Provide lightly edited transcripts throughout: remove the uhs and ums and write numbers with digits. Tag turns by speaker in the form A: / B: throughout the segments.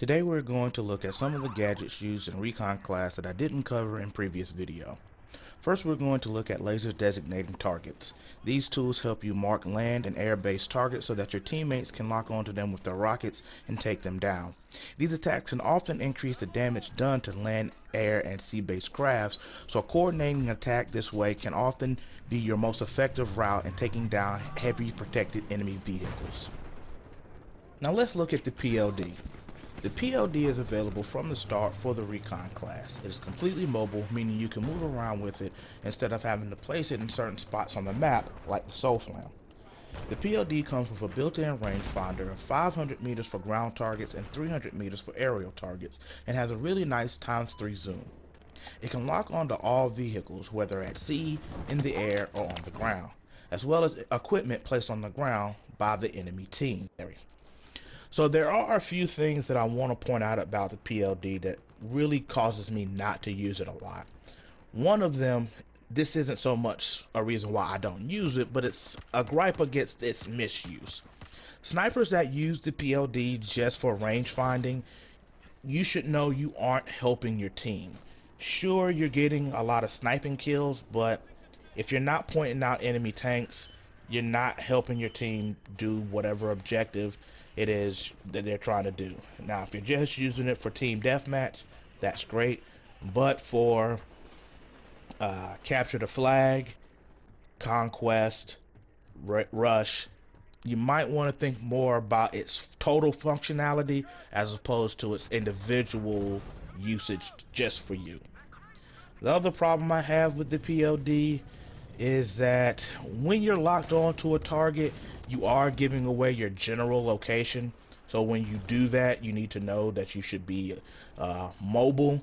A: Today we're going to look at some of the gadgets used in Recon class that I didn't cover in previous video. First, we're going to look at lasers designating targets. These tools help you mark land and air-based targets so that your teammates can lock onto them with their rockets and take them down. These attacks can often increase the damage done to land, air, and sea-based crafts, so coordinating an attack this way can often be your most effective route in taking down heavy protected enemy vehicles. Now let's look at the PLD. The PLD is available from the start for the Recon class. It is completely mobile, meaning you can move around with it instead of having to place it in certain spots on the map like the SalemXT. The PLD comes with a built-in rangefinder of 500 meters for ground targets and 300 meters for aerial targets, and has a really nice ×3 zoom. It can lock onto all vehicles, whether at sea, in the air, or on the ground, as well as equipment placed on the ground by the enemy team. So there are a few things that I want to point out about the PLD that really causes me not to use it a lot. One of them, this isn't so much a reason why I don't use it, but it's a gripe against its misuse. Snipers that use the PLD just for range finding, you should know you aren't helping your team. Sure, you're getting a lot of sniping kills, but if you're not pointing out enemy tanks, you're not helping your team do whatever objective it is that they're trying to do. Now, if you're just using it for team deathmatch, that's great, but for capture the flag, conquest, rush, you might want to think more about its total functionality as opposed to its individual usage just for you. The other problem I have with the PLD is that when you're locked onto a target, you are giving away your general location. So when you do that, you need to know that you should be mobile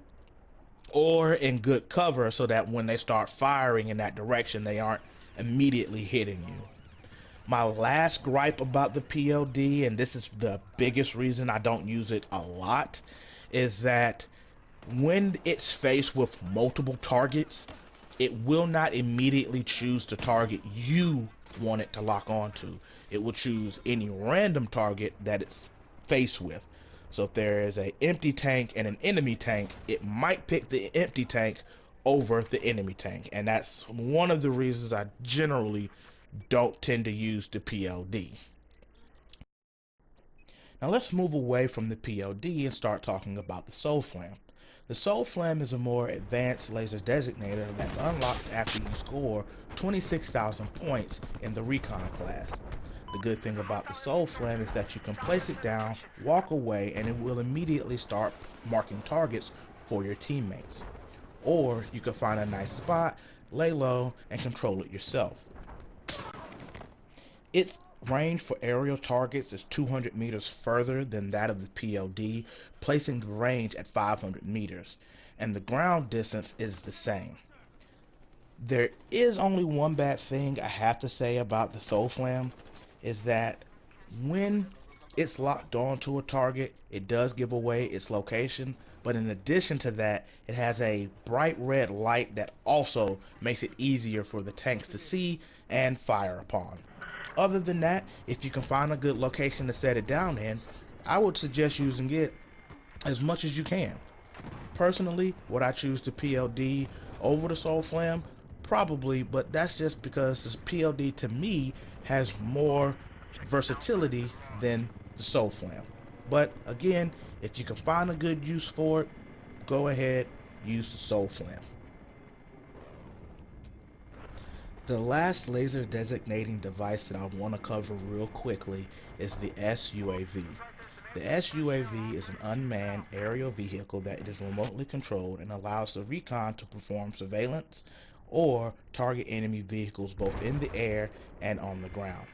A: or in good cover so that when they start firing in that direction, they aren't immediately hitting you. My last gripe about the PLD, and this is the biggest reason I don't use it a lot, is that when it's faced with multiple targets, it will not immediately choose the target you want it to lock onto. It will choose any random target that it's faced with. So if there is an empty tank and an enemy tank, it might pick the empty tank over the enemy tank. And that's one of the reasons I generally don't tend to use the PLD. Now let's move away from the PLD and start talking about the SalemXT. The SalemXT is a more advanced laser designator that's unlocked after you score 26,000 points in the Recon class. The good thing about the SalemXT is that you can place it down, walk away, and it will immediately start marking targets for your teammates. Or you can find a nice spot, lay low, and control it yourself. Its range for aerial targets is 200 meters further than that of the PLD, placing the range at 500 meters, and the ground distance is the same. There is only one bad thing I have to say about the SalemXT, is that when it's locked onto a target, it does give away its location, but in addition to that, it has a bright red light that also makes it easier for the tanks to see and fire upon. Other than that, if you can find a good location to set it down in, I would suggest using it as much as you can. Personally, would I choose the PLD over the SalemXT? Probably, but that's just because the PLD to me has more versatility than the SalemXT. But again, if you can find a good use for it, go ahead, use the SalemXT. The last laser designating device that I want to cover real quickly is the SUAV. The SUAV is an unmanned aerial vehicle that is remotely controlled and allows the Recon to perform surveillance or target enemy vehicles both in the air and on the ground.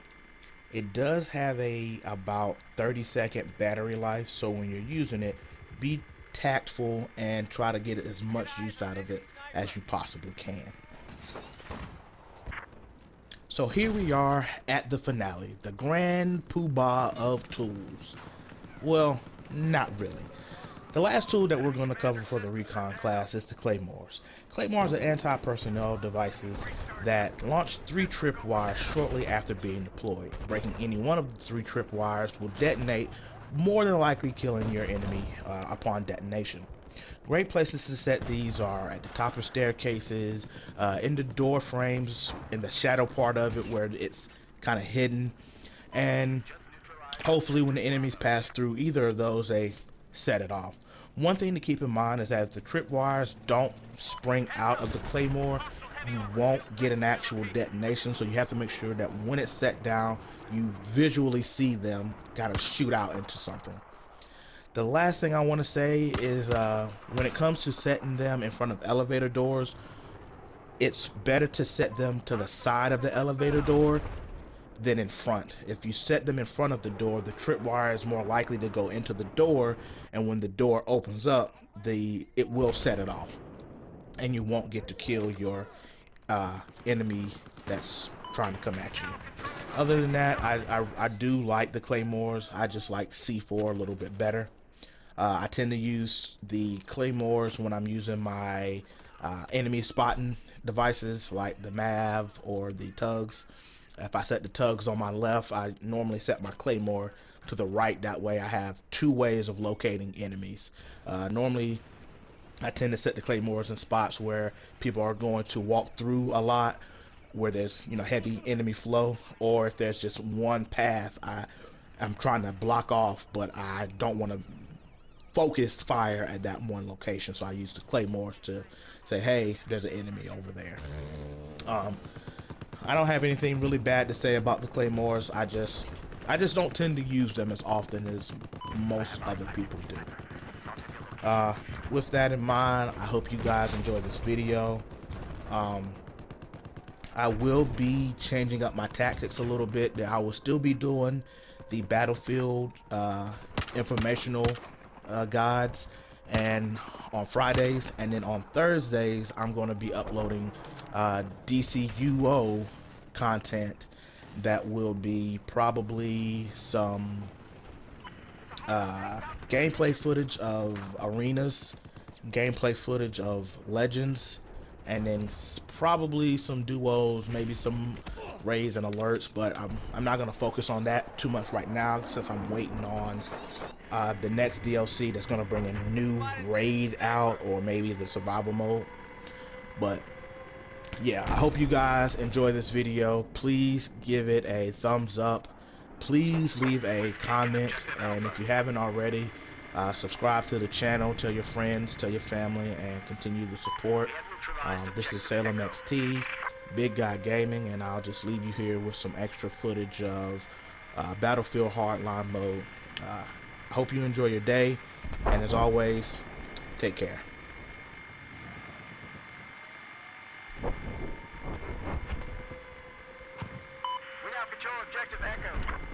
A: It does have about 30-second battery life, so when you're using it, be tactful and try to get as much use out of it as you possibly can. So here we are at the finale, the grand poobah of tools. Well, not really. The last tool that we're going to cover for the Recon class is the Claymores. Claymores are anti-personnel devices that launch 3 tripwires shortly after being deployed. Breaking any one of the 3 tripwires will detonate more than likely killing your enemy upon detonation. Great places to set these are at the top of staircases, in the door frames, in the shadow part of it where it's kind of hidden, and hopefully when the enemies pass through either of those, they set it off. One thing to keep in mind is that if the tripwires don't spring out of the claymore, you won't get an actual detonation, so you have to make sure that when it's set down, you visually see them kind of shoot out into something. The last thing I want to say is when it comes to setting them in front of elevator doors, it's better to set them to the side of the elevator door than in front. If you set them in front of the door, the tripwire is more likely to go into the door, and when the door opens up, it will set it off, and you won't get to kill your enemy that's trying to come at you. Other than that, I do like the claymores. I just like C4 a little bit better. I tend to use the claymores when I'm using my enemy spotting devices like the MAV or the tugs. If I set the tugs on my left, I normally set my claymore to the right. That way I have two ways of locating enemies. Normally I tend to set the claymores in spots where people are going to walk through a lot, where there's heavy enemy flow, or if there's just one path I'm trying to block off, but I don't want to focused fire at that one location, so I use the claymores to say, hey, there's an enemy over there. I don't have anything really bad to say about the claymores. I just don't tend to use them as often as most other people do. With that in mind, I hope you guys enjoy this video. I will be changing up my tactics a little bit. I will still be doing the battlefield informational guides and on Fridays, and then on Thursdays I'm going to be uploading DCUO content that will be probably some gameplay footage of arenas, gameplay footage of legends, and then probably some duos, maybe some raids and alerts, but I'm not going to focus on that too much right now since I'm waiting on the next DLC that's going to bring a new raid out, or maybe the survival mode. But yeah, I hope you guys enjoy this video. Please give it a thumbs up. Please leave a comment, and if you haven't already, subscribe to the channel, tell your friends, tell your family, and continue the support. This is SalemXT, Big Guy Gaming, and I'll just leave you here with some extra footage of Battlefield Hardline mode. I hope you enjoy your day, and as always, take care.
B: We now control objective Echo.